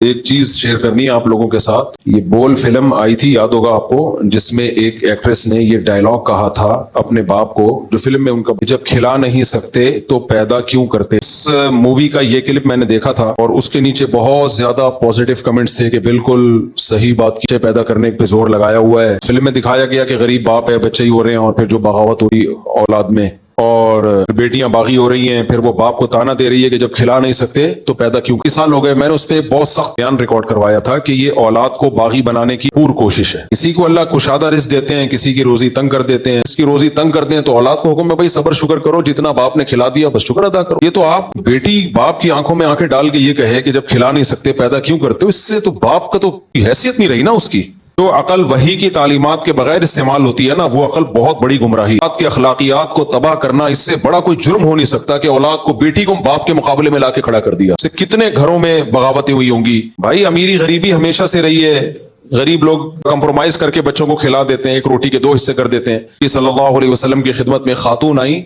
ایک چیز شیئر کرنی ہے آپ لوگوں کے ساتھ. یہ بول فلم آئی تھی، یاد ہوگا آپ کو، جس میں ایک ایکٹریس نے یہ ڈائلاگ کہا تھا اپنے باپ کو، جو فلم میں ان کا جب کھلا نہیں سکتے تو پیدا کیوں کرتے. اس مووی کا یہ کلپ میں نے دیکھا تھا اور اس کے نیچے بہت زیادہ پازیٹیو کمنٹس تھے کہ بالکل صحیح بات کی، پیدا کرنے پہ زور لگایا ہوا ہے. فلم میں دکھایا گیا کہ غریب باپ ہے، بچے ہی ہو رہے ہیں، اور پھر جو بغاوت ہو رہی اولاد میں اور بیٹیاں باغی ہو رہی ہیں، پھر وہ باپ کو تانا دے رہی ہے کہ جب کھلا نہیں سکتے تو پیدا کیوں. کئی سال ہو گئے، میں نے اس پہ بہت سخت بیان ریکارڈ کروایا تھا کہ یہ اولاد کو باغی بنانے کی پور کوشش ہے. کسی کو اللہ کشادہ رزق دیتے ہیں، کسی کی روزی تنگ کر دیتے ہیں. اس کی روزی تنگ کرتے ہیں تو اولاد کو حکم ہے بھائی صبر شکر کرو، جتنا باپ نے کھلا دیا بس شکر ادا کرو. یہ تو آپ بیٹی باپ کی آنکھوں میں آنکھیں ڈال کے یہ کہے کہ جب کھلا نہیں سکتے پیدا کیوں کرتے ہو، اس سے تو باپ کا تو حیثیت نہیں رہی نا اس کی. جو عقل وحی کی تعلیمات کے بغیر استعمال ہوتی ہے نا، وہ عقل بہت بڑی گمراہی. اولاد کے اخلاقیات کو تباہ کرنا، اس سے بڑا کوئی جرم ہو نہیں سکتا کہ اولاد کو، بیٹی کو باپ کے مقابلے میں لا کے کھڑا کر دیا. اس سے کتنے گھروں میں بغاوتیں ہوئی ہوں گی. بھائی امیری غریبی ہمیشہ سے رہی ہے. غریب لوگ کمپرومائز کر کے بچوں کو کھلا دیتے ہیں، ایک روٹی کے دو حصے کر دیتے ہیں. یہ صلی اللہ علیہ وسلم کی خدمت میں خاتون آئی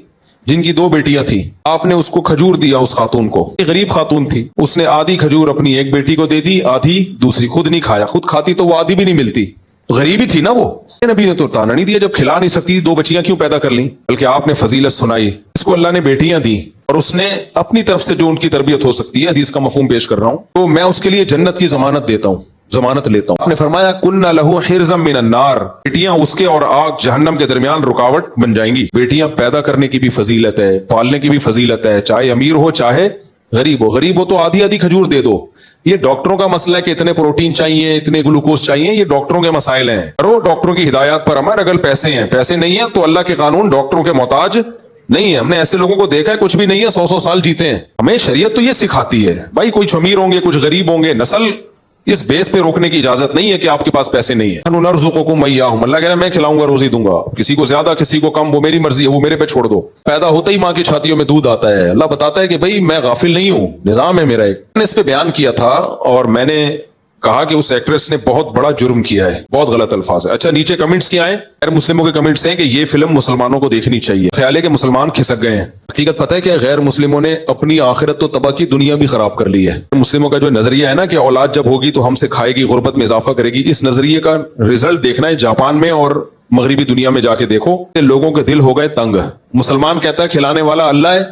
جن کی 2 بیٹیاں تھیں. آپ نے اس کو کھجور دیا، اس خاتون کو. ایک غریب خاتون تھی، اس نے آدھی کھجور اپنی ایک بیٹی کو دے دی، آدھی دوسری. خود نہیں کھایا، خود کھاتی تو وہ آدھی بھی نہیں ملتی. غریبی تھی نا وہ. نبی نے تو تانا نہیں دیا جب کھلا نہیں سکتی 2 بچیاں کیوں پیدا کر لیں، بلکہ آپ نے فضیلت سنائی. اس کو اللہ نے بیٹیاں دی اور اس نے اپنی طرف سے جو ان کی تربیت ہو سکتی ہے، حدیث کا مفہوم پیش کر رہا ہوں، تو میں اس کے لیے جنت کی ضمانت دیتا ہوں، ضمانت لیتا ہوں. آپ نے فرمایا کننا لہو حرزا من النار، بیٹیاں اس کے اور آگ جہنم کے درمیان رکاوٹ بن جائیں گی. بیٹیاں پیدا کرنے کی بھی فضیلت ہے، پالنے کی بھی فضیلت ہے، چاہے امیر ہو چاہے غریب ہو. غریب ہو تو آدھی آدھی کھجور دے دو. یہ ڈاکٹروں کا مسئلہ ہے کہ اتنے پروٹین چاہیے، اتنے گلوکوز چاہیے، یہ ڈاکٹروں کے مسائل ہیں. کرو ڈاکٹروں کی ہدایات پر عمل. اگر پیسے ہیں، پیسے نہیں ہیں تو اللہ کے قانون ڈاکٹروں کے محتاج نہیں ہے. ہم نے ایسے لوگوں کو دیکھا ہے کچھ بھی نہیں ہے، 100 سال جیتے ہیں. ہمیں شریعت تو یہ سکھاتی ہے بھائی کچھ امیر ہوں گے کچھ غریب ہوں گے، نسل اس بیس پہ روکنے کی اجازت نہیں ہے کہ آپ کے پاس پیسے نہیں ہیں. نرزقکم ایاہم، اللہ کہہ رہا ہے میں کھلاؤں گا، روزی دوں گا. کسی کو زیادہ کسی کو کم، وہ میری مرضی ہے، وہ میرے پہ چھوڑ دو. پیدا ہوتا ہی ماں کی چھاتیوں میں دودھ آتا ہے. اللہ بتاتا ہے کہ بھائی میں غافل نہیں ہوں، نظام ہے میرا. ایک میں نے اس پہ بیان کیا تھا اور میں نے کہا کہ اس ایکٹریس نے بہت بڑا جرم کیا ہے، بہت غلط الفاظ ہے. اچھا نیچے کمنٹس کیا ہیں؟ غیر مسلموں کے کمنٹس ہیں کہ یہ فلم مسلمانوں کو دیکھنی چاہیے. خیال ہے کہ مسلمان کھسک گئے ہیں. حقیقت پتہ ہے کہ غیر مسلموں نے اپنی آخرت تو تباہ کی، دنیا بھی خراب کر لی ہے. مسلموں کا جو نظریہ ہے نا کہ اولاد جب ہوگی تو ہم سے کھائے گی، غربت میں اضافہ کرے گی، اس نظریے کا رزلٹ دیکھنا ہے جاپان میں اور مغربی دنیا میں جا کے دیکھو. لوگوں کے دل ہو گئے تنگ. مسلمان کہتا ہے کھلانے والا اللہ ہے،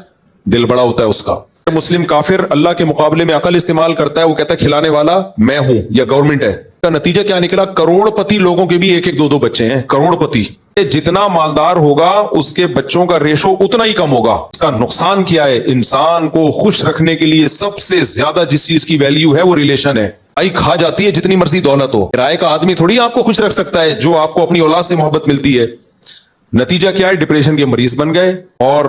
دل بڑا ہوتا ہے اس کا. مسلم کافر اللہ کے مقابلے میں عقل استعمال کرتا ہے، وہ کہتا ہے کھلانے والا میں ہوں یا گورنمنٹ ہے. کا نتیجہ کیا نکلا؟ کروڑ پتی لوگوں کے بھی 1-1 2-2 بچے ہیں. کروڑ پتی. جتنا مالدار ہوگا اس کے بچوں کا ریشو اتنا ہی کم ہوگا. اس کا نقصان کیا ہے؟ انسان کو خوش رکھنے کے لیے سب سے زیادہ جس چیز کی ویلیو ہے وہ ریلیشن ہے. آئی کھا جاتی ہے جتنی مرضی دولت ہو. کرائے کا آدمی تھوڑی آپ کو خوش رکھ سکتا ہے جو آپ کو اپنی اولاد سے محبت ملتی ہے. نتیجہ کیا ہے؟ ڈپریشن کے مریض بن گئے. اور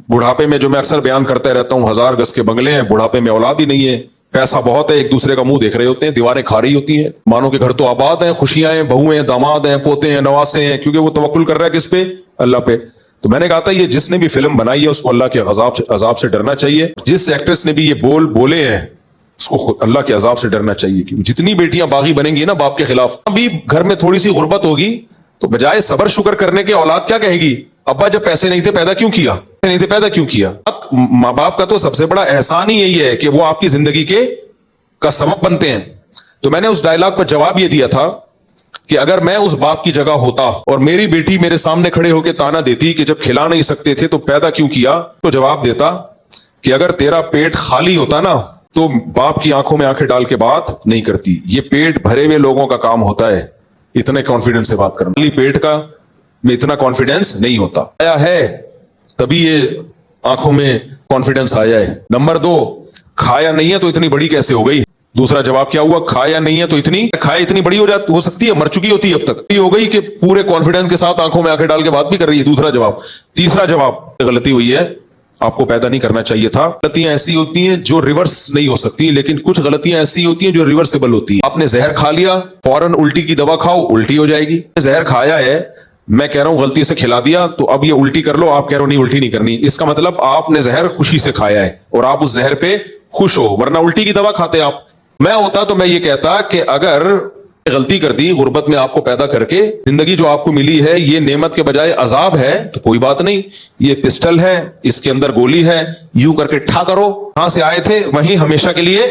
بڑھاپے میں جو میں اکثر بیان کرتا رہتا ہوں، 1000 گز کے بنگلے ہیں، بڑھاپے میں اولاد ہی نہیں ہے. پیسہ بہت ہے، ایک دوسرے کا منہ دیکھ رہے ہوتے ہیں، دیواریں کھا رہی ہوتی ہیں. مانو کہ گھر تو آباد ہیں، خوشیاں ہیں، بہو ہیں، داماد ہیں، پوتے ہیں، نواسے ہیں، کیونکہ وہ توکل کر رہا ہے کس پہ؟ اللہ پہ. تو میں نے کہا تھا یہ جس نے بھی فلم بنائی ہے اس کو اللہ کے عذاب سے ڈرنا چاہیے. جس ایکٹریس نے بھی یہ بولے ہیں اس کو اللہ کے عذاب سے ڈرنا چاہیے. کیونکہ جتنی بیٹیاں باغی بنیں گی نا باپ کے خلاف، ابھی گھر میں تھوڑی سی غربت ہوگی تو بجائے صبر شکر کرنے کے اولاد کیا کہے گی؟ ابا جب پیسے نہیں تھے پیدا کیوں کیا؟ ماں باپ کا تو سب سے بڑا احسان ہی یہی ہے کہ وہ آپ کی زندگی کا سبب بنتے ہیں. تو میں نے اس ڈائلاگ پر جواب یہ دیا تھا کہ اگر میں اس باپ کی جگہ ہوتا اور میری بیٹی میرے سامنے کھڑے ہو کے تانا دیتی کہ جب کھلا نہیں سکتے تھے تو پیدا کیوں کیا، تو جواب دیتا کہ اگر تیرا پیٹ خالی ہوتا نا تو باپ کی آنکھوں میں آنکھیں ڈال کے بات نہیں کرتی. یہ پیٹ بھرے ہوئے لوگوں کا کام ہوتا ہے اتنے کانفیڈنس سے بات کرنا. پیٹ کا میں اتنا کانفیڈنس نہیں ہوتا. آیا ہے تبھی یہ آنکھوں میں کانفیڈنس آیا ہے. نمبر 2، کھایا نہیں ہے تو اتنی بڑی کیسے ہو گئی؟ دوسرا جواب کیا ہوا؟ کھایا نہیں ہے تو اتنی بڑی ہو سکتی ہے، مر چکی ہوتی ہے اب تک. یہ ہو گئی کہ پورے کانفیڈنس کے ساتھ آنکھوں میں آنکھیں ڈال کے بات بھی کر رہی ہے. دوسرا جواب. تیسرا جواب، غلطی ہوئی ہے، آپ کو پیدا نہیں کرنا چاہیے تھا. غلطیاں ایسی ہوتی ہیں جو ریورس نہیں ہو سکتی، لیکن کچھ غلطیاں ایسی ہوتی ہیں جو ریورسیبل ہوتی ہیں. آپ نے زہر کھا لیا، فوراً الٹی کی دوا کھاؤ، الٹی ہو جائے گی. زہر کھایا ہے، میں کہہ رہا ہوں غلطی سے کھلا دیا تو اب یہ الٹی کر لو، آپ کہہ رہے ہو نہیں الٹی نہیں کرنی. اس کا مطلب آپ نے زہر خوشی سے کھایا ہے اور آپ اس زہر پہ خوش ہو، ورنہ الٹی کی دوا کھاتے آپ. میں ہوتا تو میں یہ کہتا کہ اگر غلطی کر دی غربت میں آپ کو پیدا کر کے، زندگی جو آپ کو ملی ہے یہ نعمت کے بجائے عذاب ہے تو کوئی بات نہیں، یہ پسٹل ہے، اس کے اندر گولی ہے، یوں کر کے ٹھا کرو، کہاں سے آئے تھے وہیں ہمیشہ کے لیے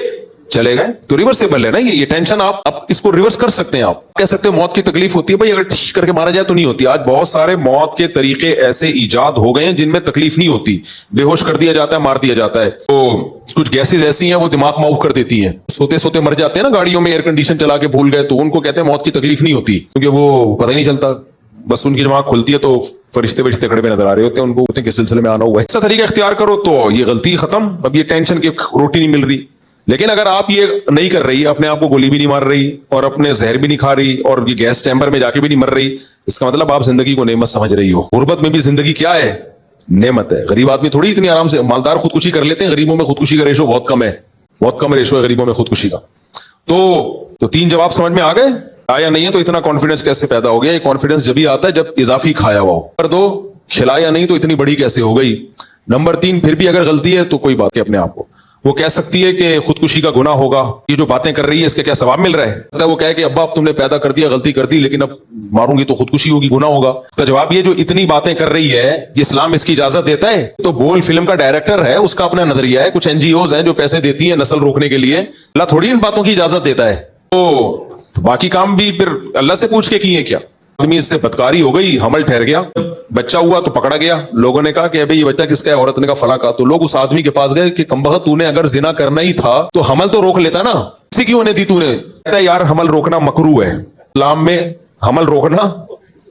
چلے گئے تو ریورسیبل ہے نا یہ ٹینشن آپ اس کو ریورس کر سکتے ہیں. آپ کہہ سکتے ہو موت کی تکلیف ہوتی ہے بھائی, اگر ٹھش کر کے مارا جائے تو نہیں ہوتی. آج بہت سارے موت کے طریقے ایسے ایجاد ہو گئے ہیں جن میں تکلیف نہیں ہوتی, بے ہوش کر دیا جاتا ہے, مار دیا جاتا ہے. تو کچھ گیسز ایسی ہیں وہ دماغ معاف کر دیتی ہیں, سوتے سوتے مر جاتے ہیں نا گاڑیوں میں, ایئر کنڈیشن چلا کے بھول گئے تو ان کو کہتے ہیں موت کی تکلیف نہیں ہوتی, کیونکہ وہ پتہ ہی نہیں چلتا, بس ان کی دماغ کھلتی ہے تو فرشتے فرشتے کھڑے ہوئے نظر آ رہے ہوتے ہیں, ان کو ہوتے ہیں کہ سلسلے میں آنا ہوا ہے. ایسا طریقہ اختیار کرو تو یہ غلطی ختم, اب یہ ٹینشن کی روٹی نہیں مل رہی. لیکن اگر آپ یہ نہیں کر رہی, اپنے آپ کو گولی بھی نہیں مار رہی اور اپنے زہر بھی نہیں کھا رہی اور یہ گیس چیمبر میں جا کے بھی نہیں مر رہی, اس کا مطلب آپ زندگی کو نعمت سمجھ رہی ہو. غربت میں بھی زندگی کیا ہے؟ نعمت ہے. غریب آدمی تھوڑی اتنی آرام سے, مالدار خودکشی کر لیتے ہیں, غریبوں میں خودکشی کا ریشو بہت کم ہے, بہت کم ریشو ہے غریبوں میں خودکشی کا. تو 3 جواب سمجھ میں آ گئے؟ آیا نہیں ہے تو اتنا کانفیڈنس کیسے پیدا ہو گیا؟ یہ کانفیڈنس جب ہی آتا ہے جب اضافی کھایا ہوا ہو. کر دو, کھلایا نہیں تو اتنی بڑی کیسے ہو گئی؟ نمبر 3, پھر بھی اگر غلطی ہے تو کوئی بات نہیں, اپنے آپ کو وہ کہہ سکتی ہے کہ خودکشی کا گناہ ہوگا, یہ جو باتیں کر رہی ہے اس کا کیا ثواب مل رہا ہے؟ وہ کہے کہ ابا اب تم نے پیدا کر دیا, غلطی کر دی, لیکن اب ماروں گی تو خودکشی ہوگی, گناہ ہوگا. تو جواب یہ جو اتنی باتیں کر رہی ہے, اسلام اس کی اجازت دیتا ہے؟ تو بول فلم کا ڈائریکٹر ہے, اس کا اپنا نظریہ ہے, کچھ NGOs ہیں جو پیسے دیتی ہیں نسل روکنے کے لیے, اللہ تھوڑی ان باتوں کی اجازت دیتا ہے. تو باقی کام بھی پھر اللہ سے پوچھ کے کیے کیا؟ آدمی اس سے بدکاری ہو گئی, حمل ٹھہر گیا, بچہ ہوا تو پکڑا گیا, لوگوں نے کہا کہ بھئی یہ بچہ کس کا ہے, عورت نے کہا فلاں کا, تو لوگ اس آدمی کے پاس گئے کہ کمبخت تو نے اگر زنا کرنا ہی تھا تو حمل تو روک لیتا نا, اسی کیوں نہیں دی تو نے؟ کہتا ہے یار حمل روکنا مکروہ ہے, اسلام میں حمل روکنا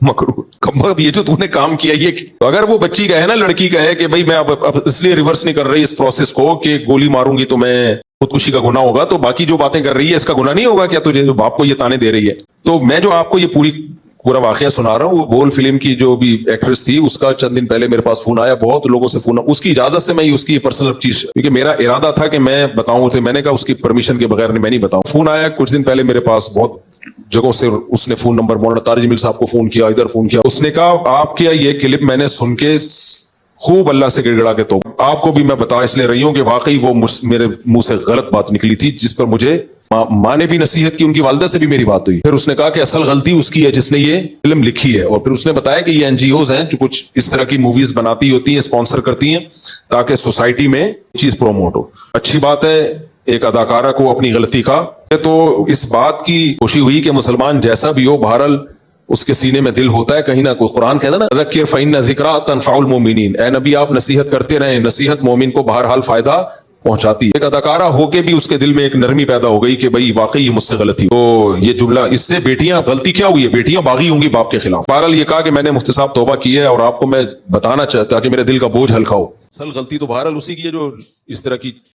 مکروہ. کمبخت یہ جو تو نے کام کیا یہ, تو اگر وہ بچی کا ہے نا, لڑکی کا ہے کہ بھئی میں اب اس لیے ریورس نہیں کر رہی اس پروسیس کو کہ گولی ماروں گی تو میں خودکشی کا گناہ ہوگا, تو باقی جو باتیں کر رہی ہے اس کا گناہ نہیں ہوگا کیا تجھے, جو باپ کو یہ تانے دے رہی ہے؟ تو میں جو آپ کو یہ پورا واقعہ سنا رہا ہوں, وہ بول فلم کی جو بھی ایکٹریس تھی, اس کا چند دن پہلے میرے پاس فون آیا, بہت لوگوں سے فون, اس کی اجازت سے میں اس کی پرسنل چیز, کیونکہ میرا ارادہ تھا کہ میں بتاؤں, میں نے کہا اس کی پرمیشن کے بغیر میں نہیں بتاؤں. فون آیا کچھ دن پہلے میرے پاس, بہت جگہوں سے اس نے فون نمبر, مولانا طارق جمیل صاحب کو فون کیا, ادھر فون کیا, اس نے کہا آپ کیا یہ کلپ میں نے سن کے خوب اللہ سے گڑ گڑا کے تو آپ کو بھی میں بتا اس لیے رہی ہوں کہ واقعی وہ میرے منہ سے غلط بات نکلی تھی, جس پر مجھے ماں نے بھی نصیحت کی, ان کی والدہ سے بھی میری بات ہوئی. پھر اس نے کہا کہ اصل غلطی اس کی ہے جس نے یہ فلم لکھی ہے, اور پھر اس نے بتایا کہ یہ NGOs ہیں جو کچھ اس طرح کی موویز بناتی ہوتی ہیں, اسپانسر کرتی ہیں تاکہ سوسائٹی میں چیز پروموٹ ہو. اچھی بات ہے ایک اداکارہ کو اپنی غلطی کا, تو اس بات کی خوشی ہوئی کہ مسلمان جیسا بھی ہو بہرحال اس کے سینے میں دل ہوتا ہے کہیں نہ کوئی. قرآن کہتا ہے نا ذکر فإن ذکرى تنفع المؤمنین, اے نبی آپ نصیحت کرتے رہیں, نصیحت مومن کو بہرحال فائدہ پہنچاتی ہے. ایک اداکارہ ہو کے بھی اس کے دل میں ایک نرمی پیدا ہو گئی کہ بھئی واقعی یہ مجھ سے غلطی. تو یہ جملہ, اس سے بیٹیاں, غلطی کیا ہوئی ہے, بیٹیاں باغی ہوں گی باپ کے خلاف. بہرحال یہ کہا کہ میں نے مفتی صاحب توبہ کی ہے اور آپ کو میں بتانا چاہتا کہ میرے دل کا بوجھ ہلکا ہو. اصل غلطی تو بہرحال اسی کی ہے جو اس طرح کی